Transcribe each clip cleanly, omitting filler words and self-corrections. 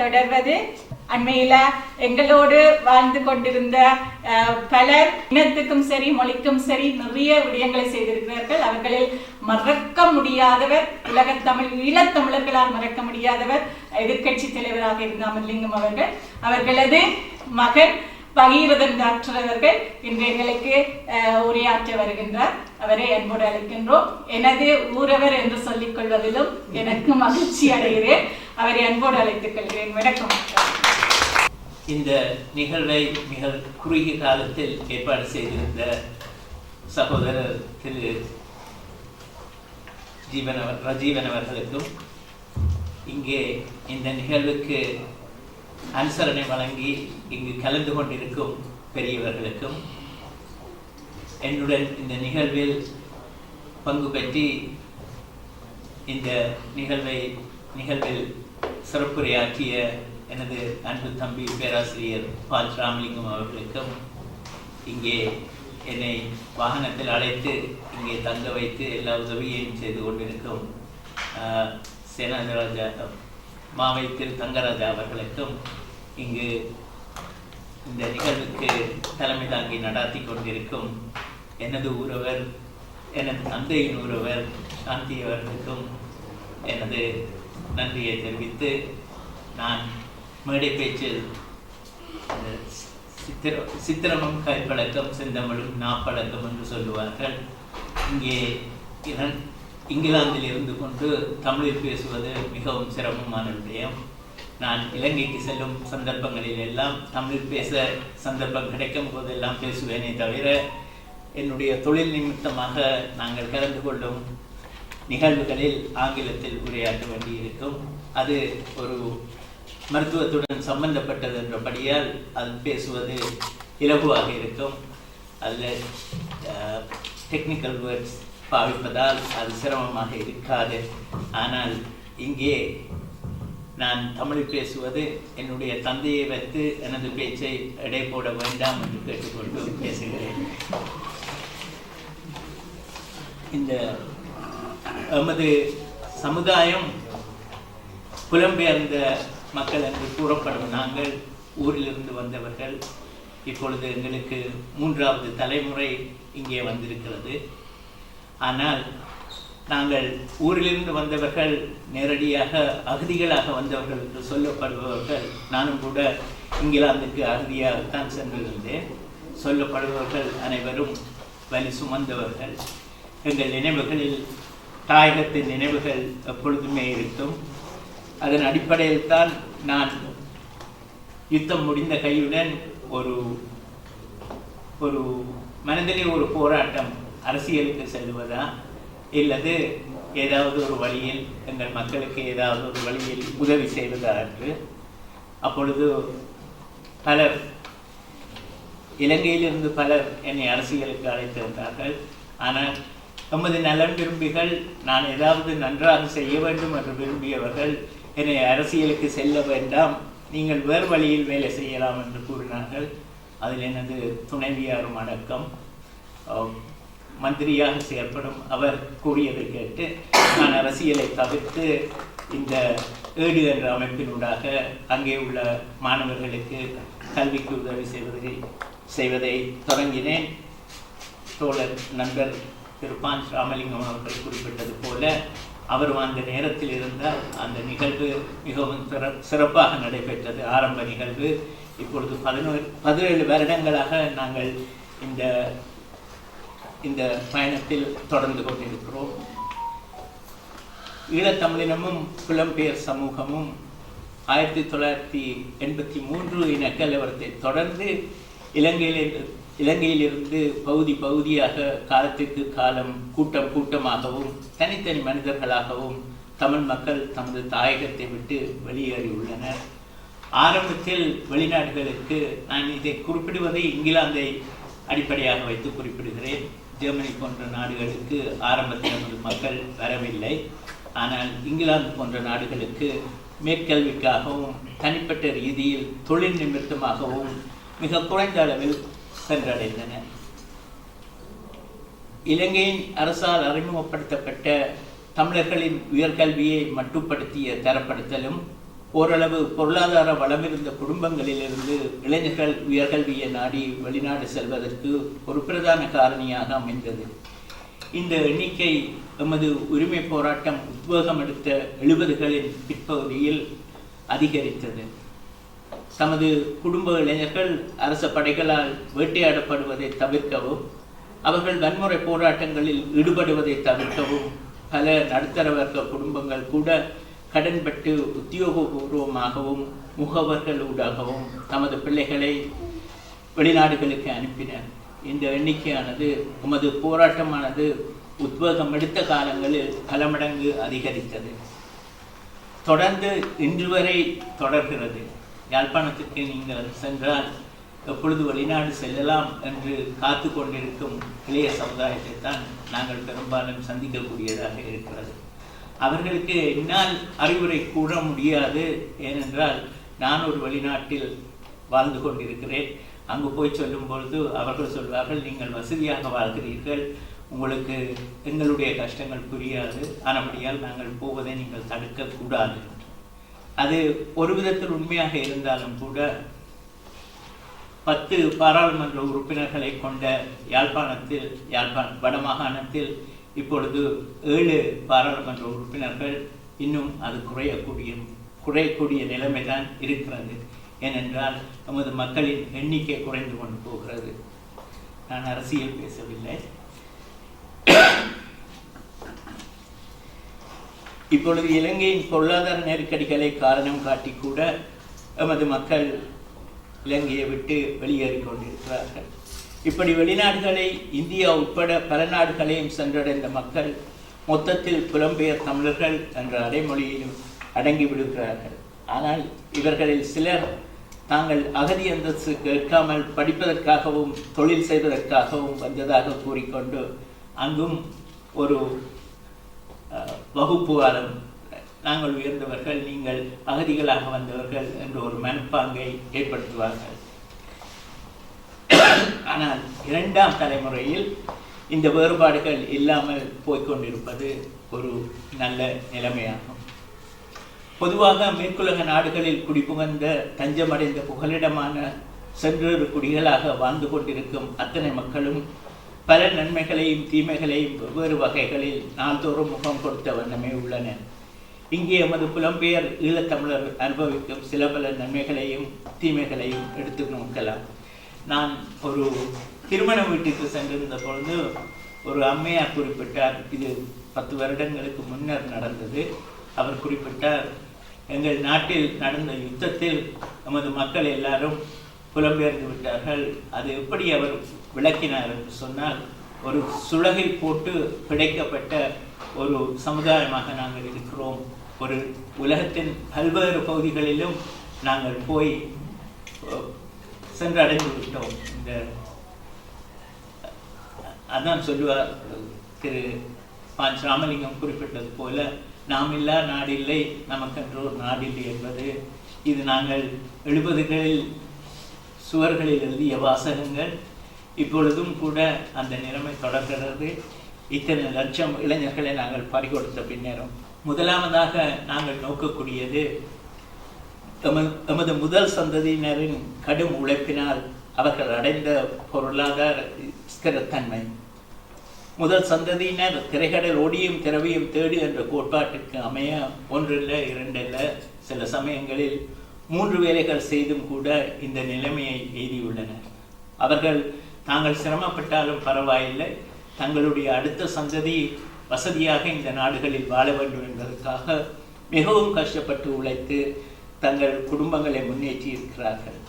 தொடர்வது. அண்மையில எங்களோடு வாழ்ந்து கொண்டிருந்த பலர் இனத்துக்கும் சரி மொழிக்கும் சரி நிறைய விடயங்களை செய்திருக்கிறார்கள். அவர்களில் மறக்க முடியாதவர், உலகத்தமிழ் ஈழத்தமிழர்களால் மறக்க முடியாதவர் எதிர்கட்சி தலைவராக இருந்த அமர்லிங்கம் அவர்கள். அவர்களது மகன் பகீரதன் டாக்டர் அவர்கள் இன்று எங்களுக்கு உரையாற்ற வருகின்றார். அவரை அன்போடு அழைக்கின்றோம். எனது ஊரவர் என்று சொல்லிக் கொள்வதிலும் எனக்கு மகிழ்ச்சி அடைகிறேன். அவரை அன்போடு அழைத்துக் கொள்கிறேன். வணக்கம். இந்த நிகழ்வை மிக குறுகிய காலத்தில் ஏற்பாடு செய்திருந்த சகோதரர் திரு ரஜீவன் அவர்களுக்கும், இங்கே இந்த நிகழ்வுக்கு அனுசரணை வழங்கி இங்கு கலந்து கொண்டிருக்கும் பெரியவர்களுக்கும், என்னுடன் இந்த நிகழ்வில் பங்கு பெற்றி இந்த நிகழ்வில் சிறப்புரையாற்றிய எனது அன்பு தம்பி பேராசிரியர் பால் ராமலிங்கம் அவர்களுக்கும், இங்கே என்னை வாகனத்தில் அழைத்து இங்கே தங்க வைத்து எல்லா உதவியையும் செய்து கொண்டிருக்கும் சேனாதிராஜா மாவை திரு தங்கராஜா அவர்களுக்கும், இங்கு இந்த நிகழ்வுக்கு தலைமை தாங்கி நடாத்தி கொண்டிருக்கும் எனது ஊரவர், எனது தந்தையின் ஊரவர் சாந்தி அவர்களுக்கும் எனது நன்றியை தெரிவித்து, நான் மேடை பேச்சில் சித்திரமும் கைப்பழக்கம் செந்தமிழும் நாப்பழக்கம் என்று சொல்லுவார்கள். இங்கே இங்கிலாந்தில் இருந்து கொண்டு தமிழில் பேசுவது மிகவும் சிரமமான விடயம். நான் இலங்கைக்கு செல்லும் சந்தர்ப்பங்களில் எல்லாம் தமிழில் பேச சந்தர்ப்பம் கிடைக்கும் போதெல்லாம் பேசுவேனே தவிர, என்னுடைய தொழில் நிமித்தமாக நாங்கள் கலந்து கொள்ளும் நிகழ்வுகளில் ஆங்கிலத்தில் உரையாற்ற வேண்டியிருக்கும். அது ஒரு மருத்துவத்துடன் சம்பந்தப்பட்டது என்றபடியால் அது பேசுவது இலகுவாக இருக்கும். அதில் டெக்னிக்கல் வேர்ட்ஸ் பாவிப்பதால் அது சிரமமாக இருக்காது. ஆனால் இங்கே நான் தமிழ் பேசுவது என்னுடைய தந்தையை வைத்து எனது பேச்சை எடை போட வேண்டாம் என்று கேட்டுக்கொண்டு பேசுகிறேன். இந்த எமது சமுதாயம் புலம்பெயர்ந்த மக்கள் என்று கூறப்படும் நாங்கள் ஊரிலிருந்து வந்தவர்கள். இப்பொழுது எங்களுக்கு 3வது தலைமுறை இங்கே வந்திருக்கிறது. ஆனால் நாங்கள் ஊரிலிருந்து வந்தவர்கள் நேரடியாக அகதிகளாக வந்தவர்கள் என்று சொல்லப்படுபவர்கள், நானும் கூட இங்கிலாந்துக்கு அகதியாகத்தான் சென்றிருந்தேன். சொல்லப்படுபவர்கள் அனைவரும் வலி சுமந்தவர்கள். எங்கள் நினைவுகளில் தாயகத்தின் நினைவுகள் எப்பொழுதுமே இருக்கும். அதன் அடிப்படையில் தான் நான் யுத்தம் முடிந்த கையுடன் ஒரு மனதிலே ஒரு போராட்டம், அரசியலுக்கு செல்வதா இல்லது ஏதாவது ஒரு வழியில் எங்கள் மக்களுக்கு ஏதாவது ஒரு வழியில் உதவி செய்வதா என்று. அப்பொழுது பலர், இலங்கையிலிருந்து பலர் என்னை அரசியலுக்கு அழைத்திருந்தார்கள். ஆனால் எமது நலன் விரும்பிகள், நான் ஏதாவது நன்றாக செய்ய வேண்டும் என்று விரும்பியவர்கள் என்னை அரசியலுக்கு செல்ல வேண்டாம், நீங்கள் வேறு வழியில் வேலை செய்யலாம் என்று கூறினார்கள். அதில் எனது துணைவியாரும் அடக்கம். மந்திரியாக செயல்படும் அவர் கூறியதை கேட்டு நான் அரசியலை தவிர்த்து இந்த ஏடு என்ற அமைப்பினூடாக அங்கே உள்ள மாணவர்களுக்கு கல்விக்கு உதவி செய்வதை தொடங்கினேன். தோழர் நண்பர் திரு பால் ராமலிங்கம் அவர்கள் குறிப்பிட்டது போல, அவர் அந்த நேரத்தில் இருந்தால் அந்த நிகழ்வு மிகவும் சிறப்பாக நடைபெற்றது. ஆரம்ப நிகழ்வு. இப்பொழுது 17 வருடங்களாக நாங்கள் இந்த பயணத்தில் தொடர்ந்து கொண்டிருக்கிறோம். ஈழத்தமிழினமும் புலம்பெயர் சமூகமும் 1983 இனக்கலவரத்தை தொடர்ந்து இலங்கையிலிருந்து பகுதியாக காலத்திற்கு காலம் கூட்டம் கூட்டமாகவும் தனித்தனி மனிதர்களாகவும் தமிழ் மக்கள் தமது தாயகத்தை விட்டு வெளியேறியுள்ளனர். ஆரம்பத்தில் வெளிநாடுகளுக்கு, நான் இதை குறிப்பிடுவதை இங்கிலாந்தை அடிப்படையாக வைத்து குறிப்பிடுகிறேன், ஜெர்மனி போன்ற நாடுகளுக்கு ஆரம்பத்தில் நமது மக்கள் வரவில்லை. ஆனால் இங்கிலாந்து போன்ற நாடுகளுக்கு மேற்கல்விக்காகவும் தனிப்பட்ட ரீதியில் தொழில் நிமித்தமாகவும் மிக குறைந்த அளவில் சென்றடைந்தனர். இலங்கையின் அரசால் அறிமுகப்படுத்தப்பட்ட தமிழர்களின் உயர்கல்வியை மட்டுப்படுத்திய தரப்படுத்தலும் ஓரளவு பொருளாதார வளமிருந்த குடும்பங்களிலிருந்து இளைஞர்கள் உயர்கல்வியை நாடி வெளிநாடு செல்வதற்கு ஒரு பிரதான காரணியாக அமைந்தது. இந்த எண்ணிக்கை எமது உரிமை போராட்டம் உத்வேகம் எடுத்த 70களின் பிற்பகுதியில் அதிகரித்தது. தமது குடும்ப இளைஞர்கள் அரச படைகளால் வேட்டையாடப்படுவதை தவிர்க்கவும், அவர்கள் வன்முறை போராட்டங்களில் ஈடுபடுவதை தவிர்க்கவும் பல நடுத்தர வர்க்க குடும்பங்கள் கூட கடன்பட்டு உத்தியோகபூர்வமாகவும் முகவர்களூடாகவும் தமது பிள்ளைகளை வெளிநாடுகளுக்கு அனுப்பினர். இந்த எண்ணிக்கையானது எமது போராட்டமானது உத்வேகம் எடுத்த காலங்களில் பல மடங்கு அதிகரித்தது. தொடர்ந்து இன்று வரை தொடர்கிறது. யாழ்ப்பாணத்திற்கு நீங்கள் சென்றால் எப்பொழுது வெளிநாடு செல்லலாம் என்று காத்து கொண்டிருக்கும் இளைய சமுதாயத்தை தான் நாங்கள் பெரும்பாலும் சந்திக்கக்கூடியதாக இருக்கிறது. அவர்களுக்கு என்னால் அறிவுரை கூற முடியாது. ஏனென்றால் நான் ஒரு வெளிநாட்டில் வாழ்ந்து கொண்டிருக்கிறேன். அங்கு போய் சொல்லும் பொழுது அவர்கள் சொல்வார்கள், நீங்கள் வசதியாக வாழ்கிறீர்கள், உங்களுக்கு எங்களுடைய கஷ்டங்கள் புரியாது, ஆனபடியால் நாங்கள் போவதை நீங்கள் தடுக்கக்கூடாது. அது ஒரு விதத்தில் உண்மையாக இருந்தாலும் கூட 10 பாராளுமன்ற உறுப்பினர்களை கொண்ட யாழ்ப்பாண வடமாகாணத்தில் இப்பொழுது 7 பாராளுமன்ற உறுப்பினர்கள், இன்னும் அது குறையக்கூடிய நிலைமைதான் இருக்கிறது. ஏனென்றால் நமது மக்களின் எண்ணிக்கை குறைந்து கொண்டு போகிறது. நான் அரசியல் பேசவில்லை. இப்பொழுது இலங்கையின் பொருளாதார நெருக்கடிகளை காரணம் காட்டி கூட எமது மக்கள் இலங்கையை விட்டு வெளியேறி கொண்டிருக்கிறார்கள். இப்படி வெளிநாடுகளை, இந்தியா உட்பட பல நாடுகளையும் சென்றடைந்த மக்கள் மொத்தத்தில் புலம்பெயர் தமிழர்கள் என்ற அடைமொழியிலும் அடங்கிவிடுகிறார்கள். ஆனால் இவர்களில் சிலர் தாங்கள் அகதி அந்தஸ்து கேட்காமல் படிப்பதற்காகவும் தொழில் செய்வதற்காகவும் வந்ததாக கூறிக்கொண்டு அங்கும் ஒரு வகுப்புவாதம், நாங்கள் உயர்ந்தவர்கள், நீங்கள் அகதிகளாக வந்தவர்கள் என்ற ஒரு மனப்பாங்கை ஏற்படுத்துவார்கள். ஆனால் 2ஆம் தலைமுறையில் இந்த வேறுபாடுகள் இல்லாமல் போய்கொண்டிருப்பது ஒரு நல்ல நிலைமையாகும். பொதுவாக மேற்குலக நாடுகளில் குடிபுகந்த தஞ்சமடைந்த புகலிடமான சென்றொரு குடிகளாக வாழ்ந்து கொண்டிருக்கும் அத்தனை மக்களும் பல நன்மைகளையும் தீமைகளையும் வெவ்வேறு வகைகளில் நாள்தோறும் முகம் கொடுத்த வண்ணமே உள்ளன. இங்கே எமது புலம்பெயர் ஈழத்தமிழர் அனுபவிக்கும் சில பல நன்மைகளையும் தீமைகளையும் எடுத்து நோக்கலாம். நான் ஒரு திருமண வீட்டுக்கு சென்றிருந்த பொழுது ஒரு அம்மையார் குறிப்பிட்டார், இது 10 வருடங்களுக்கு முன்னர் நடந்தது. அவர் குறிப்பிட்டார், எங்கள் நாட்டில் நடந்த யுத்தத்தில் நமது மக்கள் எல்லாரும் புலம்பெயர்ந்து விட்டார்கள். அது எப்படி அவர் விளக்கினார் என்று சொன்னால், ஒரு சுலகில் போட்டு பிடைக்கப்பட்ட ஒரு சமுதாயமாக நாங்கள் இருக்கிறோம். ஒரு உலகத்தின் பல்வேறு பகுதிகளிலும் நாங்கள் போய் சென்றடைந்து விட்டோம். அதான் சொல்லுவார் திரு பாஞ்ச் ராமலிங்கம் குறிப்பிட்டது போல, நாம் இல்லா நாடில்லை, நமக்கென்று ஒரு நாடில்லை என்பது இது நாங்கள் 70களில் சுவர்களில் எழுதிய வாசகங்கள். இப்பொழுதும் கூட அந்த நிலைமை தொடர்கிறது. இத்தனை லட்சம் இளைஞர்களை நாங்கள் பறிகொடுத்த பின்னரும் முதலாவதாக நாங்கள் நோக்கக்கூடியது எமது முதல் சந்ததியினரின் கடும் உழைப்பினால் அவர்கள் அடைந்த பொருளாதார ஸ்திரத்தன்மை. முதல் சந்ததியினர் திரைக்கடல் ஓடியும் திரவியும் தேடு என்ற கோட்பாட்டுக்கு அமைய 1 இல்லை 2 இல்லை, சில சமயங்களில் 3 வேலைகள் செய்தும் கூட இந்த நிலைமையை எய்தியுள்ளனர். அவர்கள் தாங்கள் சிரமப்பட்டாலும் பரவாயில்லை, தங்களுடைய அடுத்த சந்ததி வசதியாக இந்த நாடுகளில் வாழ வேண்டும் என்பதற்காக மிகவும் கஷ்டப்பட்டு உழைத்து தங்கள் குடும்பங்களை முன்னேற்றி இருக்கிறார்கள்.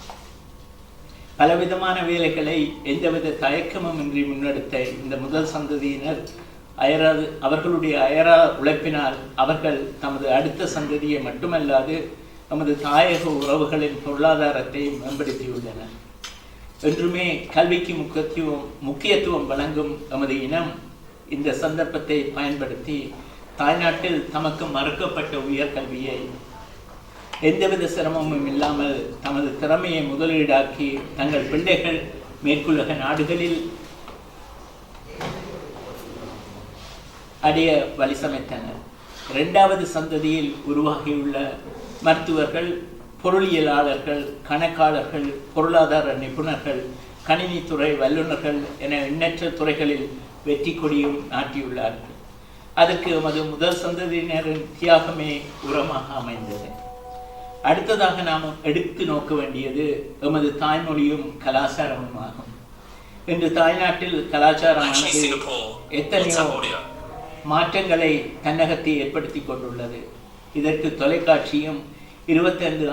பலவிதமான வேலைகளை எந்தவித தயக்கமும் இன்றி முன்னெடுத்த இந்த முதல் சந்ததியினர் அவர்களுடைய அயரா உழைப்பினால் அவர்கள் தமது அடுத்த சந்ததியை மட்டுமல்லாது நமது தாயக உறவுகளின் பொருளாதாரத்தை மேம்படுத்தியுள்ளனர். என்றுமே கல்விக்கு முக்கியத்துவம் வழங்கும் நமது இனம் இந்த சந்தர்ப்பத்தை பயன்படுத்தி தாய்நாட்டில் தமக்கு மறுக்கப்பட்ட உயர்கல்வியை எந்தவித சிரமமும் இல்லாமல் தமது திறமையை முதலீடாக்கி தங்கள் பிள்ளைகள் மேற்குலக நாடுகளில் அடைய வழி சமைத்தனர். இரண்டாவது சந்ததியில் உருவாகியுள்ள மருத்துவர்கள், பொருளியலாளர்கள், கணக்காளர்கள், பொருளாதார நிபுணர்கள், கணினித்துறை வல்லுநர்கள் என எண்ணற்ற துறைகளில் வெற்றி கொடியும் நாட்டியுள்ளார்கள். அதற்கு எமது முதல் சந்ததியினரின் தியாகமே உரமாக அமைந்தது. அடுத்ததாக நாம் எடுத்து நோக்க வேண்டியது எமது தாய்மொழியும் கலாச்சாரமும் ஆகும். இன்று தாய்நாட்டில் கலாச்சாரமானது எத்தனையோ மாற்றங்களை தன்னகத்தை ஏற்படுத்தி கொண்டுள்ளது. இதற்கு தொலைக்காட்சியும் 25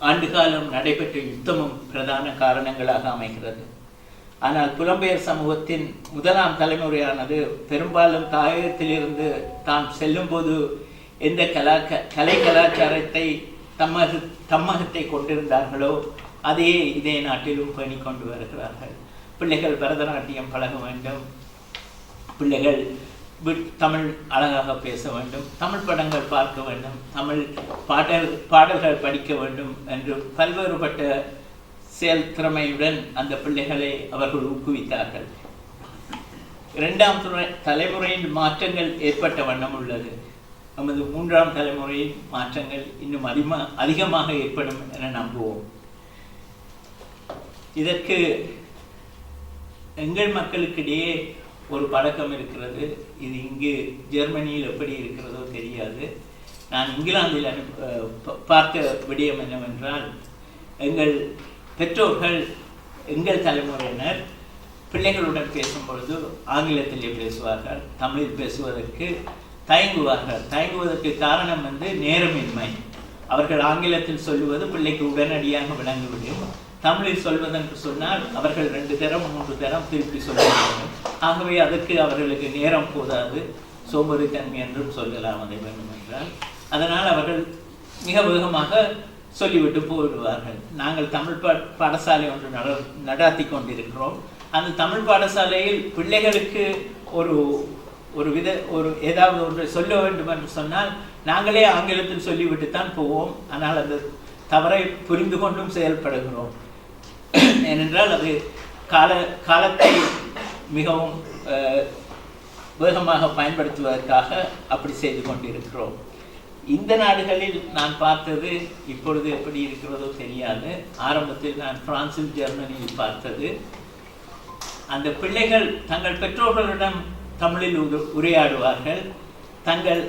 ஆண்டுகாலம் நடைபெற்ற யுத்தமும் பிரதான காரணங்களாக அமைகிறது. ஆனால் புலம்பெயர் சமூகத்தின் முதலாம் தலைமுறையானது பெரும்பாலும் தாயகத்திலிருந்து தாம் செல்லும் போது எந்த கலை கலாச்சாரத்தை தம்மகத்தை கொண்டிருந்தார்களோ அதையே இதே நாட்டிலும் பேணி கொண்டு வருகிறார்கள். பிள்ளைகள் பரதநாட்டியம் பழக வேண்டும், பிள்ளைகள் தமிழ் அழகாக பேச வேண்டும், தமிழ் படங்கள் பார்க்க வேண்டும், தமிழ் பாடல்கள் படிக்க வேண்டும் என்று பல்வேறுபட்ட செயல் திறமையுடன் அந்த பிள்ளைகளை அவர்கள் ஊக்குவித்தார்கள். இரண்டாம் தலைமுறையின் மாற்றங்கள் ஏற்பட்ட வண்ணம் உள்ளது. நமது மூன்றாம் தலைமுறையின் மாற்றங்கள் இன்னும் அதிகமாக ஏற்படும் என நம்புவோம். இதற்கு எங்கள் மக்களுக்கிடையே ஒரு பழக்கம் இருக்கிறது. இது இங்கு ஜெர்மனியில் எப்படி இருக்கிறதோ தெரியாது. நான் இங்கிலாந்தில் பார்த்த விடயம் என்னவென்றால், எங்கள் பெற்றோர்கள், எங்கள் தலைமுறையினர் பிள்ளைகளுடன் பேசும் பொழுது ஆங்கிலத்திலே பேசுவார்கள், தமிழில் பேசுவதற்கு தயங்குவார்கள். தயங்குவதற்கு காரணம் நேரமின்மை. அவர்கள் ஆங்கிலத்தில் சொல்லுவது பிள்ளைக்கு உடனடியாக விளங்கிவிடும். தமிழில் சொல்வதென்று சொன்னால் அவர்கள் 2 தரம் 3 தரம் திருப்பி சொல்லுவார்கள். ஆகவே அதற்கு அவர்களுக்கு நேரம் போதாது, சோம்பேறித்தன்மை என்றும் சொல்லலாம் அதை வேண்டும் என்றால். அதனால் அவர்கள் மிக வேகமாக சொல்லிவிட்டு போயிடுவார்கள். நாங்கள் தமிழ் பாடசாலை ஒன்று நடாத்தி கொண்டிருக்கிறோம். அந்த தமிழ் பாடசாலையில் பிள்ளைகளுக்கு ஒரு ஏதாவது ஒன்றை சொல்ல வேண்டும் என்று சொன்னால் நாங்களே ஆங்கிலத்தில் சொல்லிவிட்டுத்தான் போவோம். ஆனால் அந்த தவறை புரிந்து கொண்டும் செயல்படுகிறோம். ஏனென்றால் அது காலத்தை மிகவும் வேகமாக பயன்படுத்துவதற்காக அப்படி செய்து கொண்டிருக்கிறோம். இந்த நாடுகளில் நான் பார்த்தது இப்பொழுது எப்படி இருக்கிறதோ தெரியாது. ஆரம்பத்தில் நான் பிரான்சில், ஜெர்மனியில் பார்த்தது, அந்த பிள்ளைகள் தங்கள் பெற்றோர்களிடம் தமிழில் உரையாடுவார்கள். தங்கள்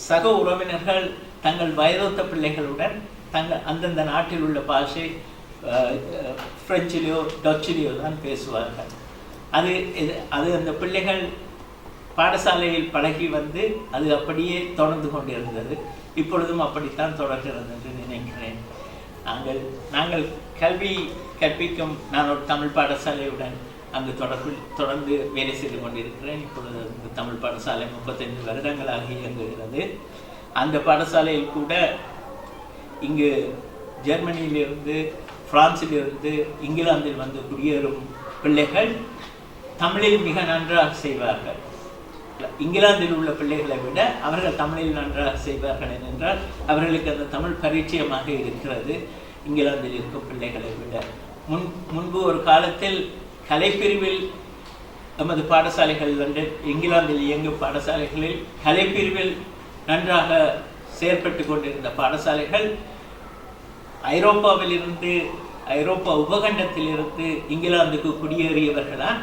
சக உறவினர்கள் தங்கள் வயதொத்த பிள்ளைகளுடன் அந்தந்த நாட்டில் உள்ள பாஷை பிரெஞ்சிலேயோ டச்சிலேயோ தான் பேசுவார்கள். அது அந்த பிள்ளைகள் பாடசாலையில் பழகி அது அப்படியே தொடர்ந்து கொண்டிருந்தது. இப்பொழுதும் அப்படித்தான் தொடர்கிறது என்று நினைக்கிறேன். நாங்கள் கல்வி கற்பிக்கும் நான் ஒரு தமிழ் பாடசாலையுடன் அங்கு தொடர்ந்து வேலை செய்து கொண்டிருக்கிறேன். இப்பொழுது அந்த தமிழ் பாடசாலை 35 வருடங்களாக இயங்குகிறது. அந்த பாடசாலையில் கூட இங்கு ஜெர்மனியிலிருந்து, பிரான்சிலிருந்து, இங்கிலாந்தில் குடியேறும் பிள்ளைகள் தமிழில் மிக நன்றாக செய்வார்கள். இங்கிலாந்தில் உள்ள பிள்ளைகளை விட அவர்கள் தமிழில் நன்றாக செய்வார்கள் என்றால் அவர்களுக்கு அந்த தமிழ் பரிச்சயமாக இருக்கிறது இங்கிலாந்தில் இருக்கும் பிள்ளைகளை விட. முன்பு ஒரு காலத்தில் கலைப்பிரிவில் நமது பாடசாலைகள் இங்கிலாந்தில் இயங்கும் பாடசாலைகளில் கலைப்பிரிவில் நன்றாக செயற்பட்டு கொண்டிருந்த பாடசாலைகள் ஐரோப்பா உபகண்டத்திலிருந்து இங்கிலாந்துக்கு குடியேறியவர்களால்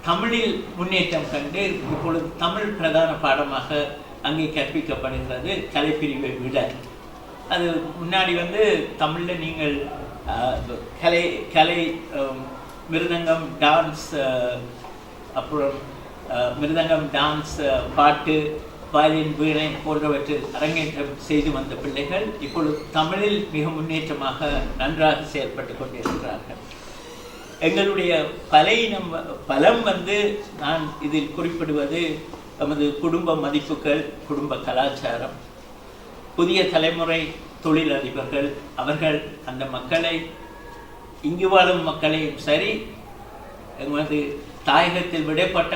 தமிழில் முன்னேற்றம் கண்டு இப்பொழுது தமிழ் பிரதான பாடமாக அங்கே கற்பிக்கப்படுகிறது கலைப்பிரிவை விட. அது முன்னாடி தமிழில் நீங்கள் கலை மிருதங்கம், டான்ஸ், அப்புறம் மிருதங்கம், டான்ஸ், பாட்டு, வயலின், வீணை போன்றவற்றில் அரங்கேற்றம் செய்து வந்த பிள்ளைகள் இப்பொழுது தமிழில் மிக முன்னேற்றமாக நன்றாக செயல்பட்டு கொண்டிருக்கிறார்கள். எங்களுடைய பலம் நான் இதில் குறிப்பிடுவது நமது குடும்ப மதிப்புகள், குடும்ப கலாச்சாரம். புதிய தலைமுறை தொழிலதிபர்கள் அவர்கள் அந்த மக்களை, இங்கு வாழும் மக்களையும் சரி, எமது தாயகத்தில் விடப்பட்ட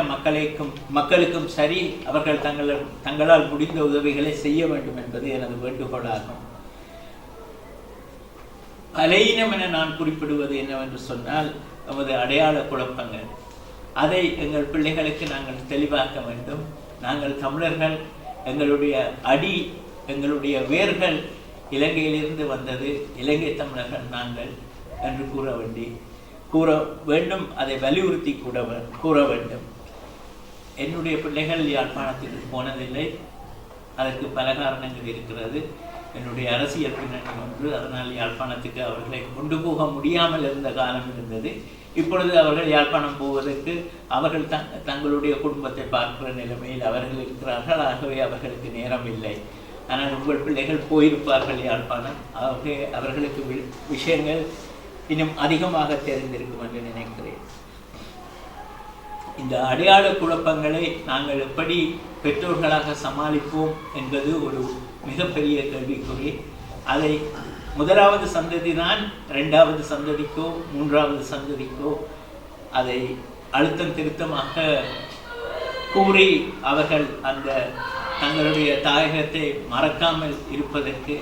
மக்களுக்கும் சரி, அவர்கள் தங்களால் முடிந்த உதவிகளை செய்ய வேண்டும் என்பது எனது வேண்டுகோளாகும். பலையினம் என நான் குறிப்பிடுவது என்னவென்று சொன்னால் நமது அடையாள குழப்பங்கள். அதை எங்கள் பிள்ளைகளுக்கு நாங்கள் தெளிவாக்க வேண்டும். நாங்கள் தமிழர்கள், எங்களுடைய அடி, எங்களுடைய வேர்கள் இலங்கையிலிருந்து வந்தது, இலங்கை தமிழர்கள் நாங்கள் என்று கூற வேண்டும். அதை வலியுறுத்தி கூற வேண்டும். என்னுடைய பிள்ளைகள் யாழ்ப்பாணத்துக்கு போனதில்லை. அதற்கு பல காரணங்கள் இருக்கிறது. என்னுடைய அரசியல் பின்னணி ஒன்று. அதனால் யாழ்ப்பாணத்துக்கு அவர்களை கொண்டு போக முடியாமல் இருந்த காலம் இருந்தது. இப்பொழுது அவர்கள் யாழ்ப்பாணம் போவதற்கு அவர்கள் தங்களுடைய குடும்பத்தை பார்க்கிற நிலைமையில் அவர்கள் இருக்கிறார்கள். ஆகவே அவர்களுக்கு நேரம் இல்லை. ஆனால் உங்கள் பிள்ளைகள் போயிருப்பார்கள் யாழ்ப்பாணம். ஆகவே அவர்களுக்கு விஷயங்கள் இன்னும் அதிகமாக தெரிந்திருக்கும் என்று நினைக்கிறேன். இந்த அடையாள குழப்பங்களை நாங்கள் எப்படி பெற்றோர்களாக சமாளிப்போம் என்பது ஒரு மிகப்பெரிய கேள்விக்குறி. அதை முதலாவது சந்ததி தான் 2வது சந்ததிக்கோ 3வது சந்ததிக்கோ அதை அழுத்தம் திருத்தமாக கூறி அவர்கள் அந்த தங்களுடைய தாயகத்தை மறக்காமல் இருப்பதற்கு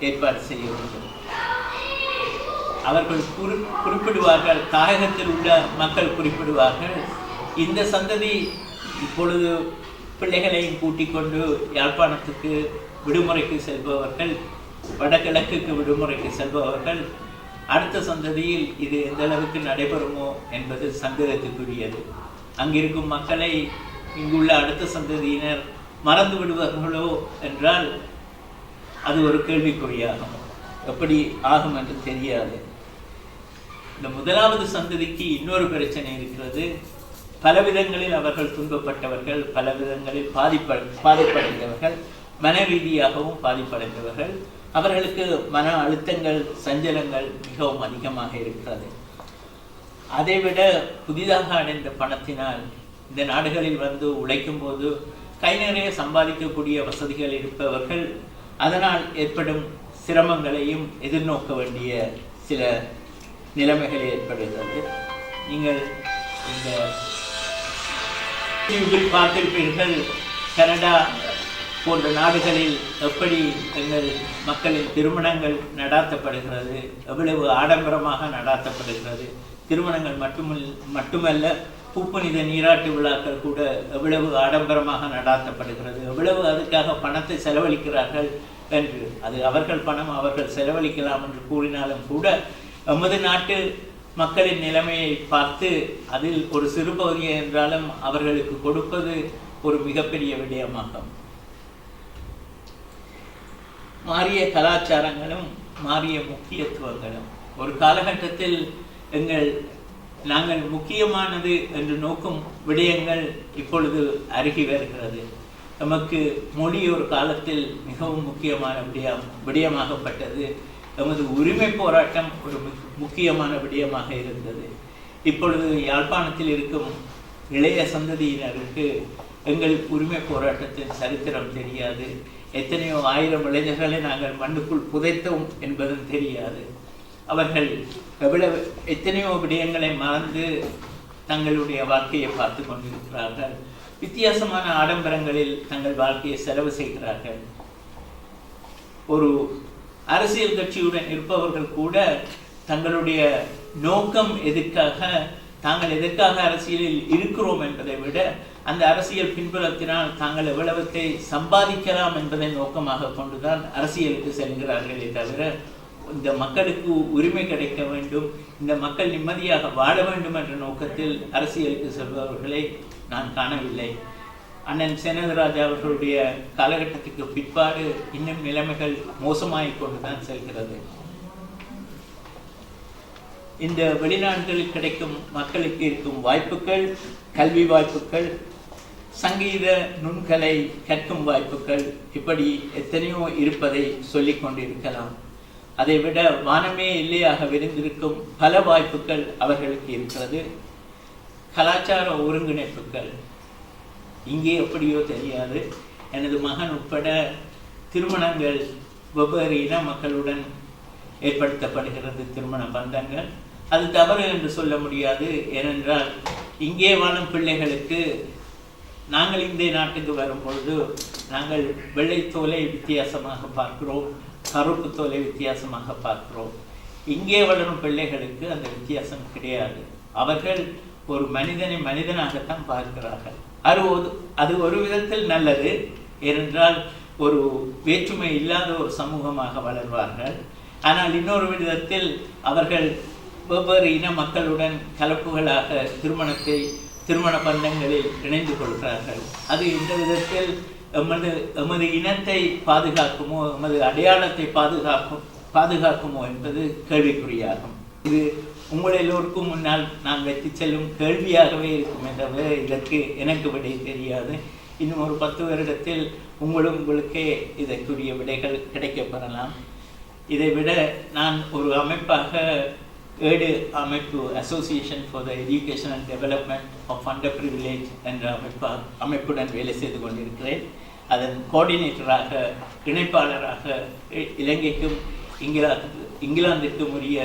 ஏற்பாடு செய்ய வேண்டும். அவர்கள் குறிப்பிடுவார்கள், தாயகத்தில் உள்ள மக்கள் குறிப்பிடுவார்கள், இந்த சந்ததி இப்பொழுது பிள்ளைகளையும் கூட்டிக் கொண்டு யாழ்ப்பாணத்துக்கு விடுமுறைக்கு செல்பவர்கள், வடகிழக்குக்கு விடுமுறைக்கு செல்பவர்கள், அடுத்த சந்ததியில் இது எந்த அளவுக்கு நடைபெறுமோ என்பது சந்தேகத்துக்குரியது. அங்கிருக்கும் மக்களை இங்குள்ள அடுத்த சந்ததியினர் மறந்து விடுவார்களோ என்றால் அது ஒரு கேள்விக்குறியாகும். எப்படி ஆகும் என்று தெரியாது. இந்த முதலாவது சந்ததிக்கு இன்னொரு பிரச்சனை இருக்கிறது. பல விதங்களில் அவர்கள் துன்பப்பட்டவர்கள், பல விதங்களில் பாதிப்படைந்தவர்கள், மன ரீதியாகவும் பாதிப்படைந்தவர்கள். அவர்களுக்கு மன அழுத்தங்கள், சஞ்சலங்கள் மிகவும் அதிகமாக இருக்கிறது. அதைவிட புதிதாக அடைந்த பணத்தினால் இந்த நாடுகளில் வந்து உழைக்கும் போது கை நிறைய சம்பாதிக்கக்கூடிய வசதிகள் இருப்பவர்கள் அதனால் ஏற்படும் சிரமங்களையும் எதிர்நோக்க வேண்டிய சில நிலைமைகள் ஏற்படுகிறது. நீங்கள் இந்த பார்த்திருப்பீர்கள், கனடா போன்ற நாடுகளில் எப்படி எங்கள் மக்களின் திருமணங்கள் நடாத்தப்படுகிறது, எவ்வளவு ஆடம்பரமாக நடாத்தப்படுகிறது. திருமணங்கள் மட்டுமல்ல, பூப்புனித நீராட்டு விழாக்கள் கூட எவ்வளவு ஆடம்பரமாக நடாத்தப்படுகிறது, எவ்வளவு அதுக்காக பணத்தை செலவழிக்கிறார்கள் என்று. அது அவர்கள் பணம், அவர்கள் செலவழிக்கலாம் என்று கூறினாலும் கூட எமது நாட்டு மக்களின் நிலைமையை பார்த்து அதில் ஒரு சிறு பகுதியை என்றாலும் அவர்களுக்கு கொடுப்பது ஒரு மிகப்பெரிய விடயமாகும். மாறிய கலாச்சாரங்களும் மாறிய முக்கியத்துவங்களும். ஒரு காலகட்டத்தில் நாங்கள் முக்கியமானது என்று நோக்கும் விடயங்கள் இப்பொழுது அருகி வருகிறது. நமக்கு மொழி ஒரு காலத்தில் மிகவும் முக்கியமான விடயமாகப்பட்டது. நமது உரிமை போராட்டம் ஒரு முக்கியமான விடயமாக இருந்தது. இப்பொழுது யாழ்ப்பாணத்தில் இருக்கும் இளைய சந்ததியினருக்கு எங்கள் உரிமை போராட்டத்தின் சரித்திரம் தெரியாது. எத்தனையோ 1000 இளைஞர்களை நாங்கள் மண்ணுக்குள் புதைத்தோம் என்பதும் தெரியாது. அவர்கள் எத்தனையோ விடயங்களை மறந்து தங்களுடைய வாழ்க்கையை பார்த்து கொண்டிருக்கிறார்கள். வித்தியாசமான ஆடம்பரங்களில் தங்கள் வாழ்க்கையை செலவு செய்கிறார்கள். ஒரு அரசியல் கட்சியுடன் இருப்பவர்கள் கூட தங்களுடைய நோக்கம் தாங்கள் எதற்காக அரசியலில் இருக்கிறோம் என்பதை விட அந்த அரசியல் பின்புலத்தினால் தாங்கள் எவ்வளவத்தை சம்பாதிக்கலாம் என்பதை நோக்கமாக கொண்டுதான் அரசியலுக்கு செல்கிறார்களே தவிர இந்த மக்களுக்கு உரிமை கிடைக்க வேண்டும், இந்த மக்கள் நிம்மதியாக வாழ வேண்டும் என்ற நோக்கத்தில் அரசியலுக்கு செல்பவர்களை நான் காணவில்லை. அண்ணன் சேனதராஜா அவர்களுடைய காலகட்டத்துக்கு பிற்பாடு இன்னும் நிலைமைகள் மோசமாகிக் கொண்டுதான் செல்கிறது. இந்த வெளிநாடுகளில் கிடைக்கும் மக்களுக்கு இருக்கும் வாய்ப்புகள், கல்வி வாய்ப்புகள், சங்கீத நுண்கலை கற்கும் வாய்ப்புகள், இப்படி எத்தனையோ இருப்பதை சொல்லிக் கொண்டிருக்கலாம். அதைவிட வானமே இல்லையாக விரிந்திருக்கும் பல வாய்ப்புகள் அவர்களுக்கு இருக்கிறது. கலாச்சார ஒருங்கிணைப்புகள் இங்கே எப்படியோ தெரியாது. எனது மகன் உட்பட திருமணங்கள் வெவ்வேறு இன மக்களுடன் ஏற்படுத்தப்படுகிறது. திருமண பந்தங்கள் அது தவறு என்று சொல்ல முடியாது. ஏனென்றால் இங்கே வாழும் பிள்ளைகளுக்கு நாங்கள் இந்த நாட்டுக்கு வரும்பொழுது நாங்கள் வெள்ளை தோலை வித்தியாசமாக பார்க்கிறோம், கருப்பு தோலை வித்தியாசமாக பார்க்கிறோம். இங்கே வளரும் பிள்ளைகளுக்கு அந்த வித்தியாசம் கிடையாது. அவர்கள் ஒரு மனிதனை மனிதனாகத்தான் பார்க்கிறார்கள். அது ஒரு விதத்தில் நல்லது. ஏனென்றால் ஒரு வேற்றுமை இல்லாத ஒரு சமூகமாக வளர்வார்கள். ஆனால் இன்னொரு விதத்தில் அவர்கள் வெவ்வேறு இன மக்களுடன் கலப்புகளாக திருமண பந்தங்களில் இணைந்து கொள்கிறார்கள். அது இந்த விதத்தில் எமது இனத்தை பாதுகாக்குமோ, எமது அடையாளத்தை பாதுகாக்குமோ என்பது கேள்விக்குறியாகும். இது உங்கள் எல்லோருக்கும் முன்னால் நான் வைத்து செல்லும் கேள்வியாகவே இருக்கும் என்றவே இதற்கு எனக்கு விடை தெரியாது. இன்னும் ஒரு 10 வருடத்தில் உங்களுக்கே இதற்குரிய விடைகள் கிடைக்கப்பெறலாம். இதை விட நான் ஒரு அமைப்பாக ஏடு அமைப்பு association for the education and development of under privilege என்ற அமைப்புடன் வேலை செய்து கொண்டிருக்கிறேன். அதன் கோஆர்டினேட்டராக, இணைப்பாளராக இலங்கைக்கும் இங்கிலாந்திற்கும் உரிய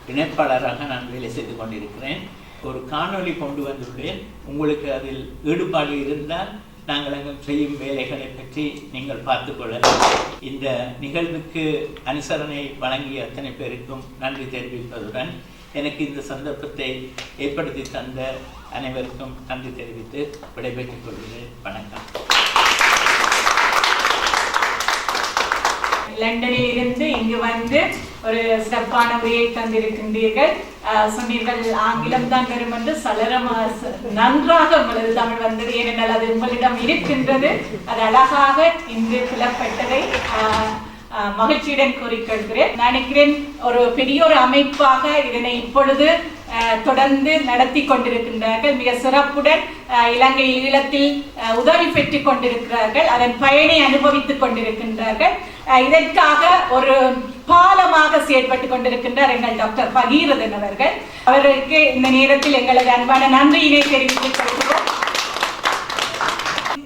இணைப்பாளராக நான் வேலை செய்து கொண்டிருக்கிறேன். ஒரு காணொளி கொண்டு வந்துள்ளேன். உங்களுக்கு அதில் ஈடுபாடு இருந்தால் நாங்கள் அங்கு செய்யும் வேலைகளை பற்றி நீங்கள் பார்த்து கொள்ளலாம். இந்த நிகழ்வுக்கு அனுசரணை வழங்கிய அத்தனை பேருக்கும் நன்றி தெரிவிப்பதுடன் எனக்கு இந்த சந்தர்ப்பத்தை ஏற்படுத்தி தந்த அனைவருக்கும் நன்றி தெரிவித்து விடைபெற்றுக் கொள்கிறேன். வணக்கம். லண்டனில் இருந்து இங்கு வந்து ஒரு சிறப்பான உரையை தந்திருக்கின்றீர்கள். சொன்னீர்கள் ஆங்கிலம் தான் வரும் என்று நன்றாக உங்களது தமிழ் வந்தது. ஏனென்றால் அது உங்களிடம் இருக்கின்றது. அது அழகாக இன்று புலப்பட்டதை மகிழ்ச்சியுடன் கூறிக்கொள்கிறேன். நினைக்கிறேன் ஒரு பெரிய ஒரு அமைப்பாக இதனை இப்பொழுது தொடர்ந்து நடத்தி கொண்டிருக்கின்றார்கள். மிக சிறப்புடன் இலங்கையில் ஈழத்தில் உதவி பெற்றுக் கொண்டிருக்கிறார்கள். அதன் பயனை அனுபவித்துக் கொண்டிருக்கின்றார்கள். இதற்காக ஒரு பாலமாக செயற்பட்டுக் கொண்டிருக்கின்றார் எங்கள் டாக்டர் பகீரதன் அவர்கள். அவருக்கு இந்த நேரத்தில் எங்களது அன்பான நன்றியினை தெரிவித்துக் கொள்கிறோம்.